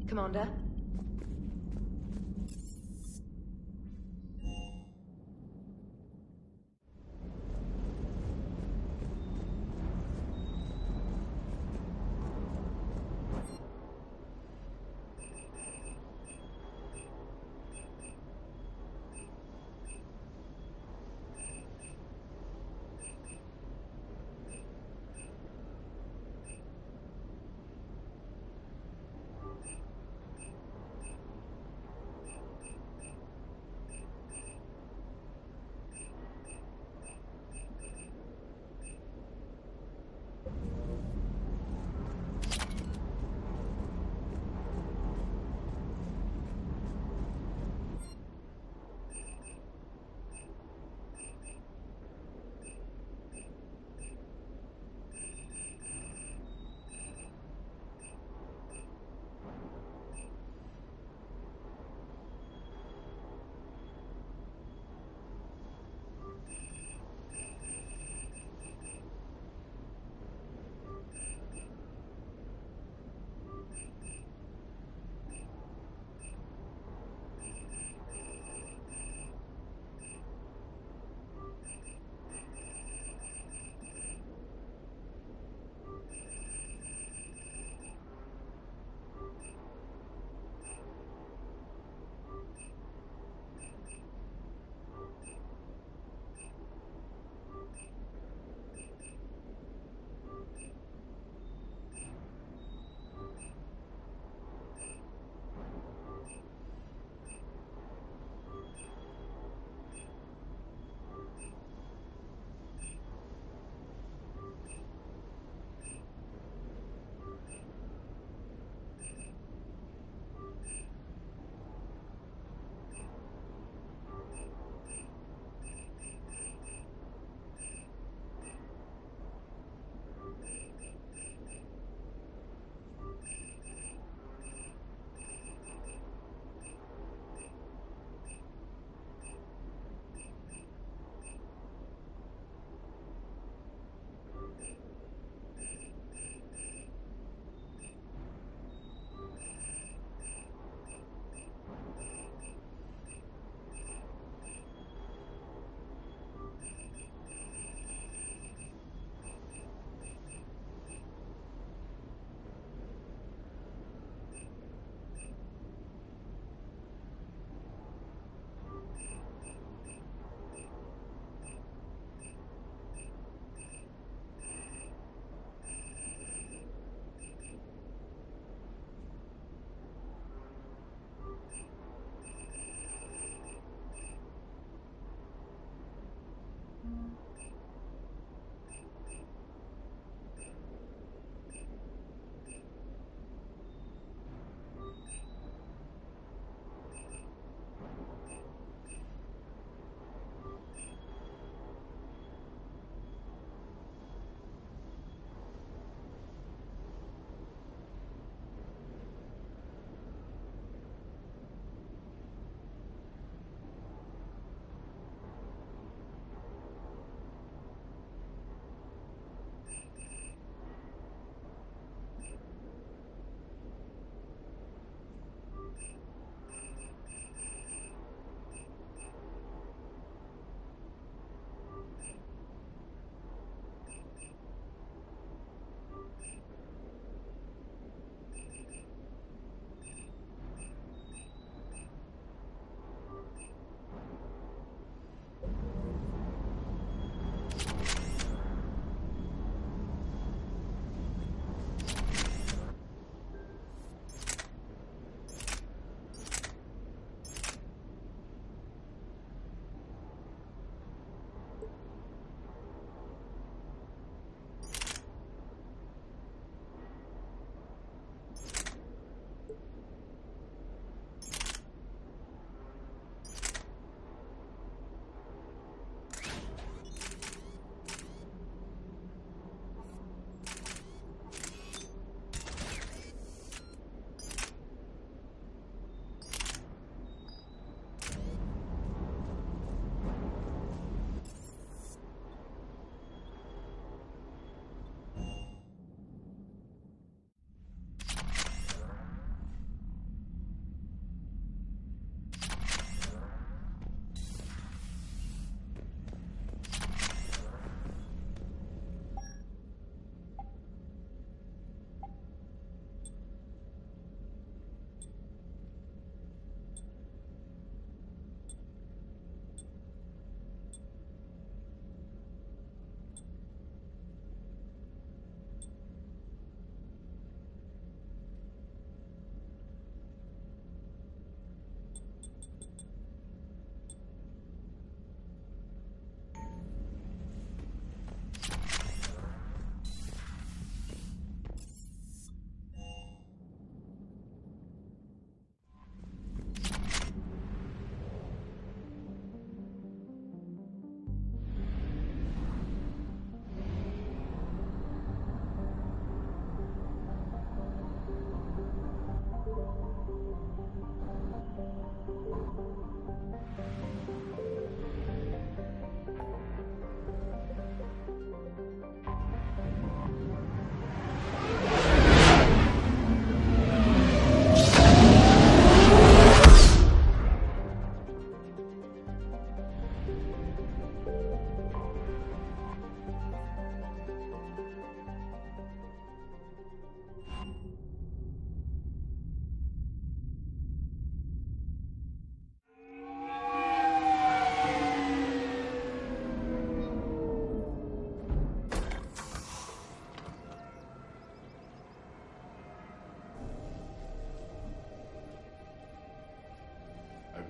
Commander?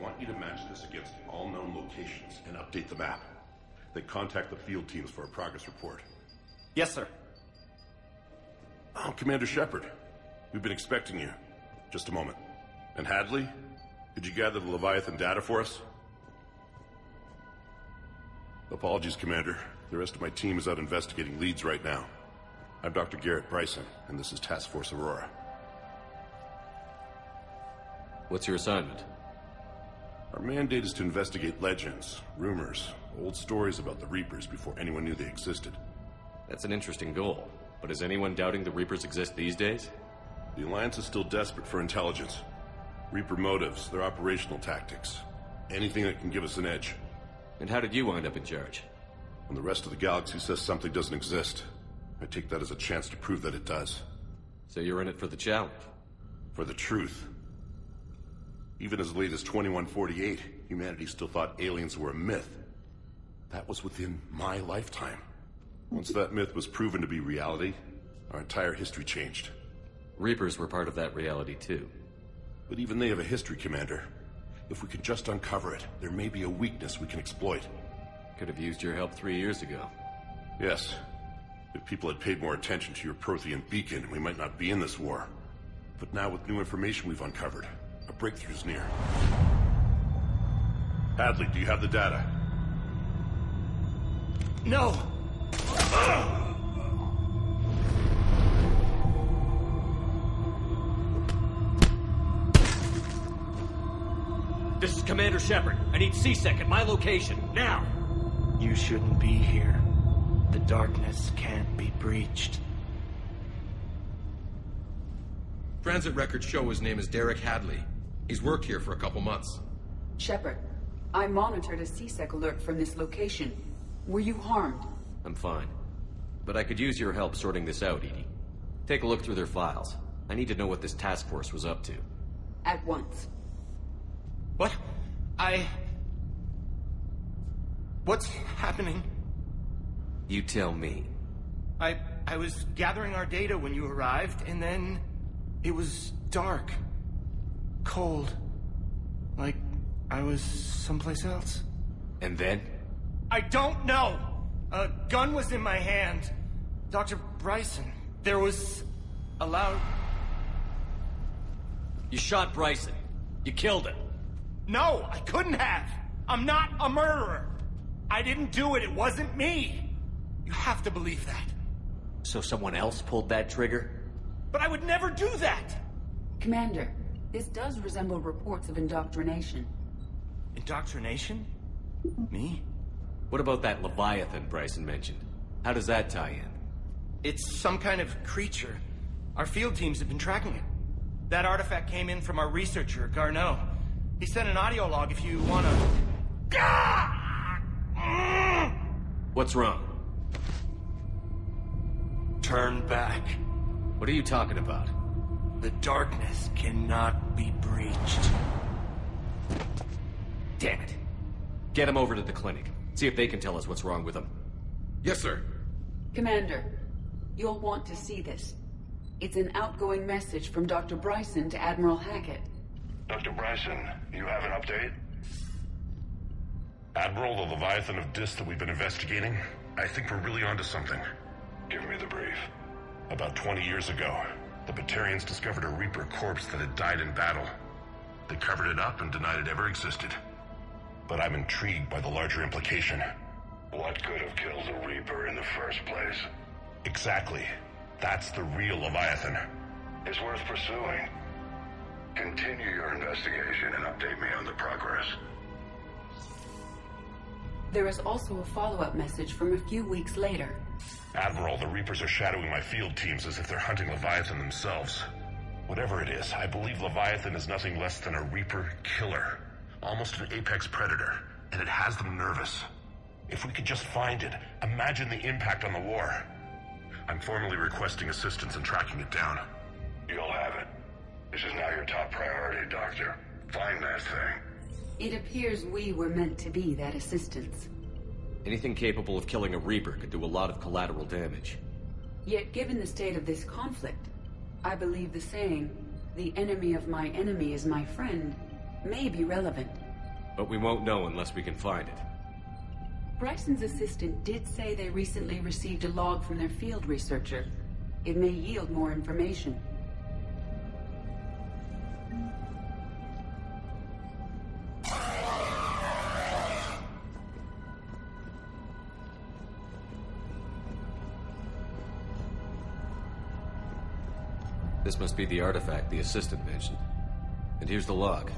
want you to match this against all known locations and update the map. Then contact the field teams for a progress report. Yes, sir. Oh, Commander Shepard. We've been expecting you. Just a moment. And Hadley? Could you gather the Lewiatan data for us? Apologies, Commander. The rest of my team is out investigating leads right now. I'm Dr. Garrett Bryson, and this is Task Force Aurora. What's your assignment? Our mandate is to investigate legends, rumors, old stories about the Reapers before anyone knew they existed. That's an interesting goal, but is anyone doubting the Reapers exist these days? The Alliance is still desperate for intelligence. Reaper motives, their operational tactics. Anything that can give us an edge. And how did you wind up in charge? When the rest of the galaxy says something doesn't exist, I take that as a chance to prove that it does. So you're in it for the challenge? For the truth. Even as late as 2148, humanity still thought aliens were a myth. That was within my lifetime. Once that myth was proven to be reality, our entire history changed. Reapers were part of that reality too. But even they have a history, Commander. If we could just uncover it, there may be a weakness we can exploit. Could have used your help 3 years ago. Yes. If people had paid more attention to your Prothean beacon, we might not be in this war. But now with new information we've uncovered, a breakthrough's near. Hadley, do you have the data? No! This is Commander Shepard. I need C-Sec at my location, now! You shouldn't be here. The darkness can't be breached. Transit records show his name is Derek Hadley. He's worked here for a couple months. Shepard, I monitored a C-Sec alert from this location. Were you harmed? I'm fine. But I could use your help sorting this out, Edie. Take a look through their files. I need to know what this task force was up to. At once. What? What's happening? You tell me. I was gathering our data when you arrived, and then it was dark. Cold. Like I was someplace else. And then? I don't know! A gun was in my hand. Dr. Bryson, there was a loud... You shot Bryson. You killed him. No, I couldn't have! I'm not a murderer! I didn't do it, it wasn't me! You have to believe that. So someone else pulled that trigger? But I would never do that! Commander, this does resemble reports of indoctrination. Indoctrination? Me? What about that Lewiatan Bryson mentioned? How does that tie in? It's some kind of creature. Our field teams have been tracking it. That artifact came in from our researcher, Garneau. He sent an audio log if you wanna... What's wrong? Turn back. What are you talking about? The darkness cannot be breached. Damn it. Get him over to the clinic. See if they can tell us what's wrong with him. Yes, sir. Commander, you'll want to see this. It's an outgoing message from Dr. Bryson to Admiral Hackett. Dr. Bryson, you have an update? Admiral, the Lewiatan of Dis that we've been investigating, I think we're really onto something. Give me the brief. About 20 years ago, the Batarians discovered a Reaper corpse that had died in battle. They covered it up and denied it ever existed. But I'm intrigued by the larger implication. What could have killed the Reaper in the first place? Exactly. That's the real Lewiatan. It's worth pursuing. Continue your investigation and update me on the progress. There is also a follow-up message from a few weeks later. Admiral, the Reapers are shadowing my field teams as if they're hunting Lewiatan themselves. Whatever it is, I believe Lewiatan is nothing less than a Reaper killer. Almost an apex predator, and it has them nervous. If we could just find it, imagine the impact on the war. I'm formally requesting assistance in tracking it down. You'll have it. This is now your top priority, Doctor. Find that thing. It appears we were meant to be that assistance. Anything capable of killing a Reaper could do a lot of collateral damage. Yet given the state of this conflict, I believe the saying, "The enemy of my enemy is my friend," may be relevant. But we won't know unless we can find it. Bryson's assistant did say they recently received a log from their field researcher. It may yield more information. This must be the artifact the assistant mentioned. And here's the log.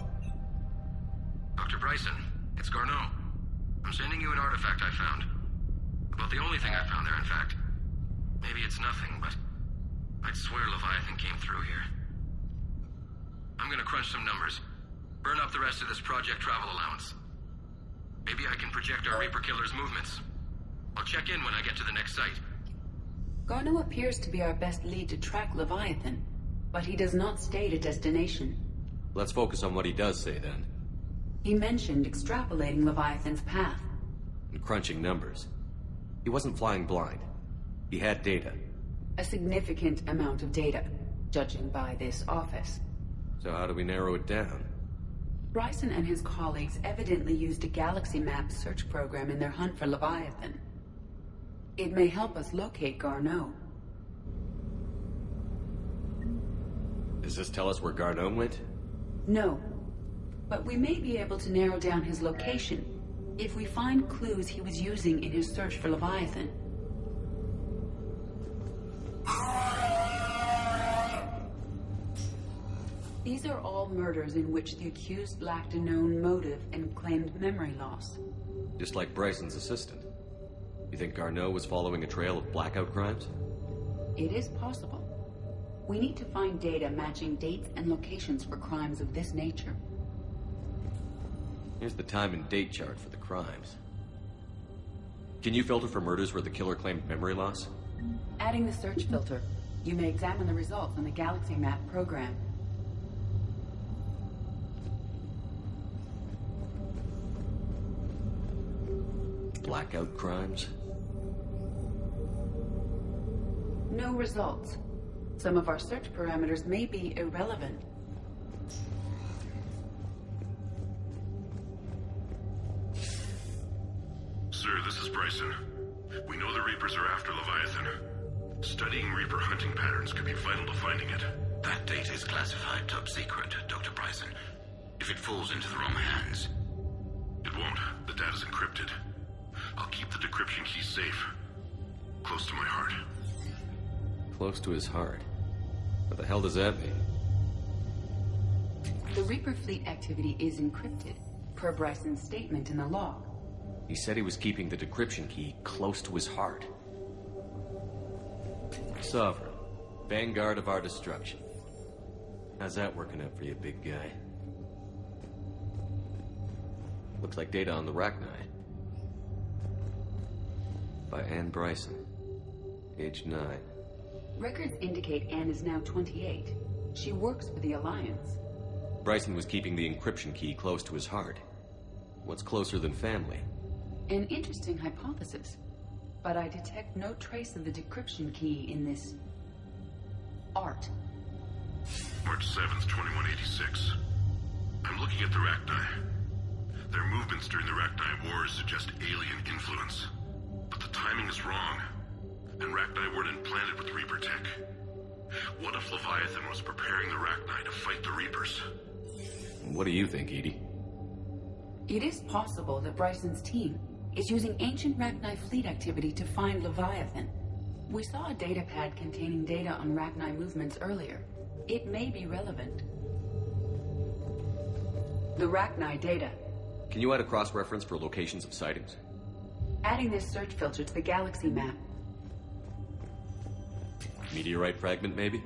Dr. Bryson, it's Garneau. I'm sending you an artifact I found. About the only thing I found there, in fact. Maybe it's nothing, but I'd swear Lewiatan came through here. I'm gonna crunch some numbers. Burn up the rest of this project travel allowance. Maybe I can project our Reaper Killer's movements. I'll check in when I get to the next site. Garneau appears to be our best lead to track Lewiatan, but he does not state a destination. Let's focus on what he does say, then. He mentioned extrapolating Lewiathan's path. And crunching numbers. He wasn't flying blind. He had data. A significant amount of data, judging by this office. So how do we narrow it down? Bryson and his colleagues evidently used a galaxy map search program in their hunt for Lewiatan. It may help us locate Garneau. Does this tell us where Garneau went? No, but we may be able to narrow down his location if we find clues he was using in his search for Lewiatan. These are all murders in which the accused lacked a known motive and claimed memory loss. Just like Bryson's assistant. You think Garneau was following a trail of blackout crimes? It is possible. We need to find data matching dates and locations for crimes of this nature. Here's the time and date chart for the crimes. Can you filter for murders where the killer claimed memory loss? Adding the search filter, you may examine the results on the Galaxy Map program. Blackout crimes? No results. Some of our search parameters may be irrelevant. Sir, this is Bryson. We know the Reapers are after Lewiatan. Studying Reaper hunting patterns could be vital to finding it. That data is classified top secret, Dr. Bryson. If it falls into the wrong hands... It won't. The data's encrypted. I'll keep the decryption key safe. Close to my heart. Close to his heart? What the hell does that mean? The Reaper fleet activity is encrypted, per Bryson's statement in the log. He said he was keeping the decryption key close to his heart. Sovereign, vanguard of our destruction. How's that working out for you, big guy? Looks like data on the Rachni. By Anne Bryson. Age 9. Records indicate Anne is now 28. She works for the Alliance. Bryson was keeping the encryption key close to his heart. What's closer than family? An interesting hypothesis. But I detect no trace of the decryption key in this... art. March 7th, 2186. I'm looking at the Rachni. Their movements during the Rachni Wars suggest alien influence. But the timing is wrong. And Rachni weren't implanted with Reaper tech. What if Lewiatan was preparing the Rachni to fight the Reapers? What do you think, Edie? It is possible that Bryson's team is using ancient Rachni fleet activity to find Lewiatan. We saw a datapad containing data on Rachni movements earlier. It may be relevant. The Rachni data. Can you add a cross-reference for locations of sightings? Adding this search filter to the galaxy map. Meteorite fragment, maybe?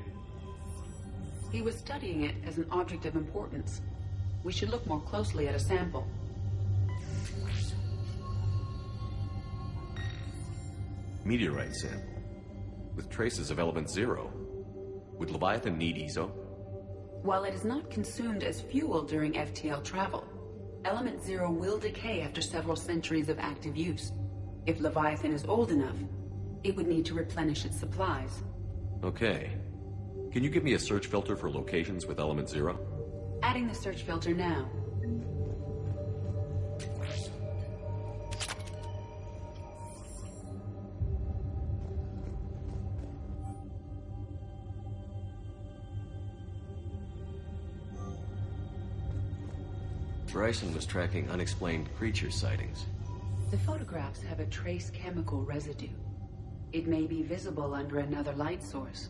He was studying it as an object of importance. We should look more closely at a sample. Meteorite sample. With traces of element 0. Would Lewiatan need ESO? While it is not consumed as fuel during FTL travel, element 0 will decay after several centuries of active use. If Lewiatan is old enough, it would need to replenish its supplies. Okay. Can you give me a search filter for locations with element 0? Adding the search filter now. Bryson was tracking unexplained creature sightings. The photographs have a trace chemical residue. It may be visible under another light source.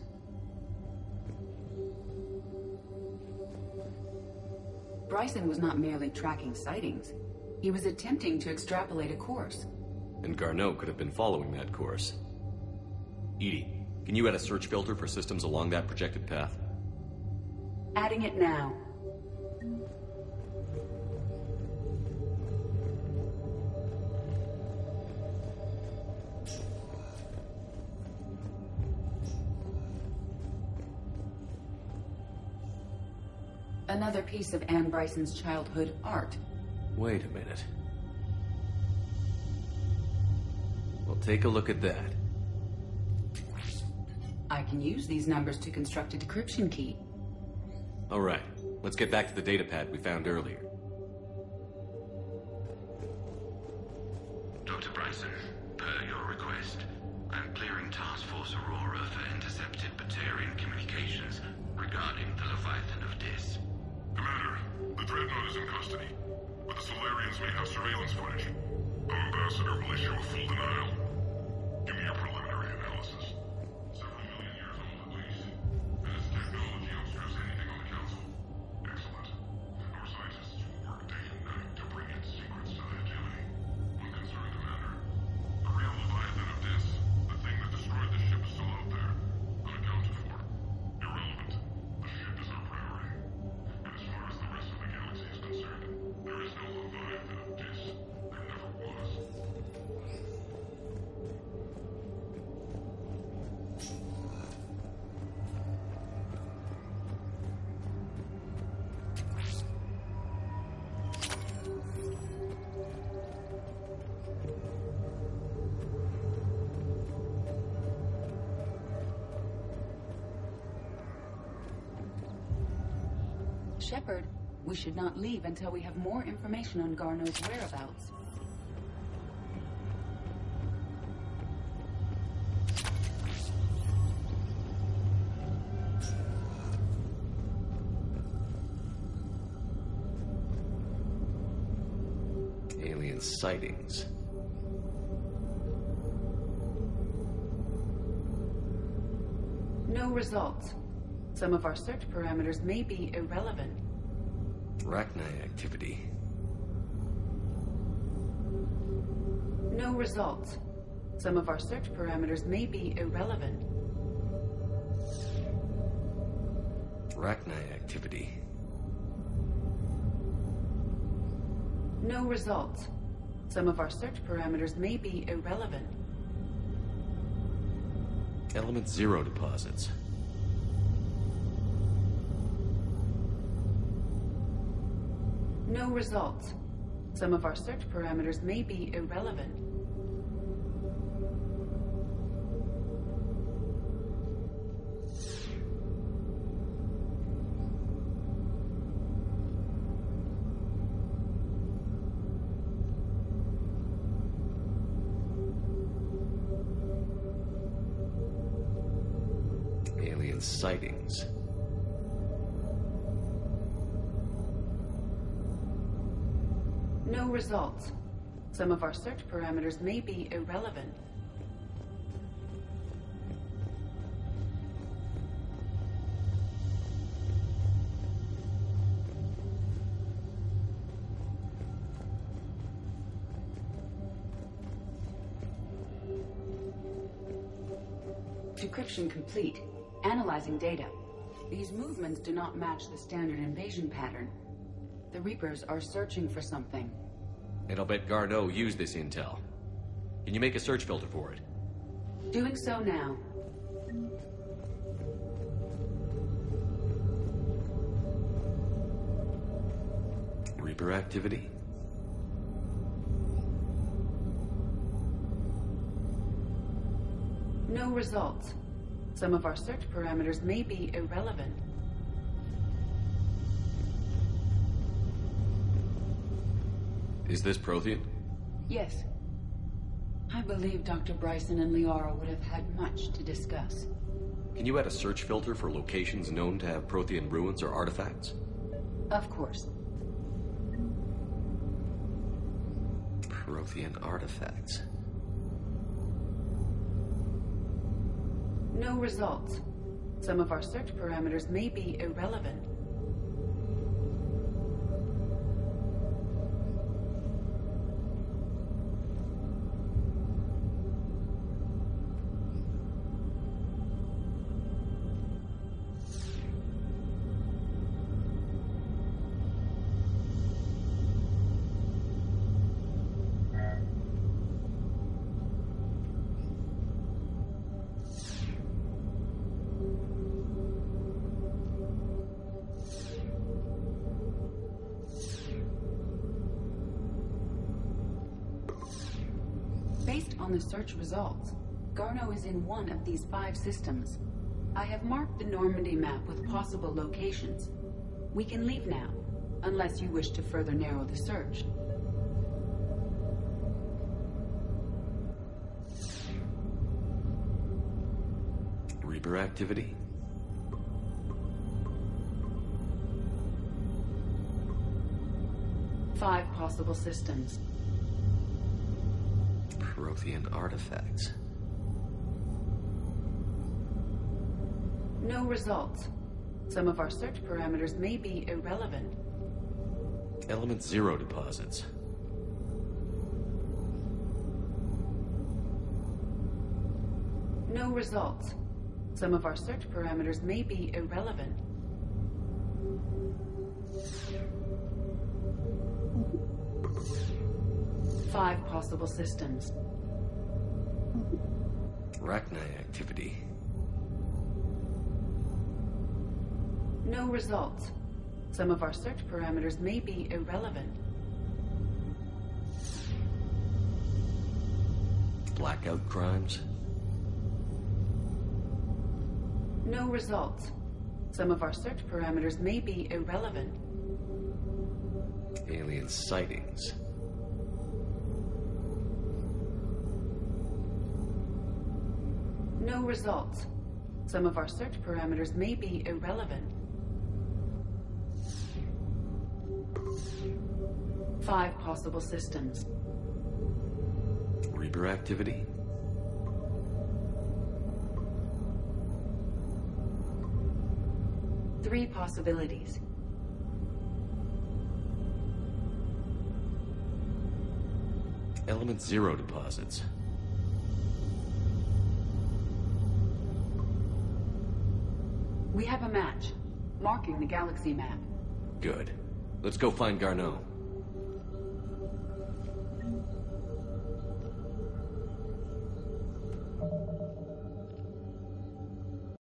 Bryson was not merely tracking sightings. He was attempting to extrapolate a course. And Garneau could have been following that course. Edie, can you add a search filter for systems along that projected path? Adding it now. Another piece of Anne Bryson's childhood art. Wait a minute. Well, take a look at that. I can use these numbers to construct a decryption key. All right, let's get back to the datapad we found earlier. Dr. Bryson, per your request, I'm clearing Task Force Aurora for intercepted Batarian communications regarding the Lewiatan of Dis. Commander, the Dreadnought is in custody, but the Solarians may have surveillance footage. Our ambassador will issue a full denial. Give me your preliminary analysis. Several million years old at least. And its technology outstrips anything on the Council. Excellent. Our scientists will work day and night to bring its secrets to the hegemony. One concern, Commander. The real Lewiatan of Dis, the thing that destroyed the ship, is still out there. Unaccounted for. Irrelevant. The ship is our priority. And as far as the rest of the galaxy is concerned, there is no Lewiatan of Dis. There never was. Shepard, we should not leave until we have more information on Garneau's whereabouts. Alien sightings. No results. Some of our search parameters may be irrelevant. Arachnai activity. No results. Some of our search parameters may be irrelevant. Arachnai activity. No results. Some of our search parameters may be irrelevant. Element 0 deposits. No results. Some of our search parameters may be irrelevant. Alien sightings. No results. Some of our search parameters may be irrelevant. Decryption complete. Analyzing data. These movements do not match the standard invasion pattern. The Reapers are searching for something. And I'll bet Garneau used this intel. Can you make a search filter for it? Doing so now. Reaper activity? No results. Some of our search parameters may be irrelevant. Is this Prothean? Yes. I believe Dr. Bryson and Liara would have had much to discuss. Can you add a search filter for locations known to have Prothean ruins or artifacts? Of course. Prothean artifacts. No results. Some of our search parameters may be irrelevant. Based on the search results, Garneau is in one of these 5 systems. I have marked the Normandy map with possible locations. We can leave now, unless you wish to further narrow the search. Reaper activity? Five possible systems. Prothean artifacts. No results. Some of our search parameters may be irrelevant. Element 0 deposits. No results. Some of our search parameters may be irrelevant. Five possible systems. Arachnite activity. No results. Some of our search parameters may be irrelevant. Blackout crimes. No results. Some of our search parameters may be irrelevant. Alien sightings. No results. Some of our search parameters may be irrelevant. Five possible systems. Reaper activity. Three possibilities. Element 0 deposits. We have a match, marking the galaxy map. Good. Let's go find Garneau.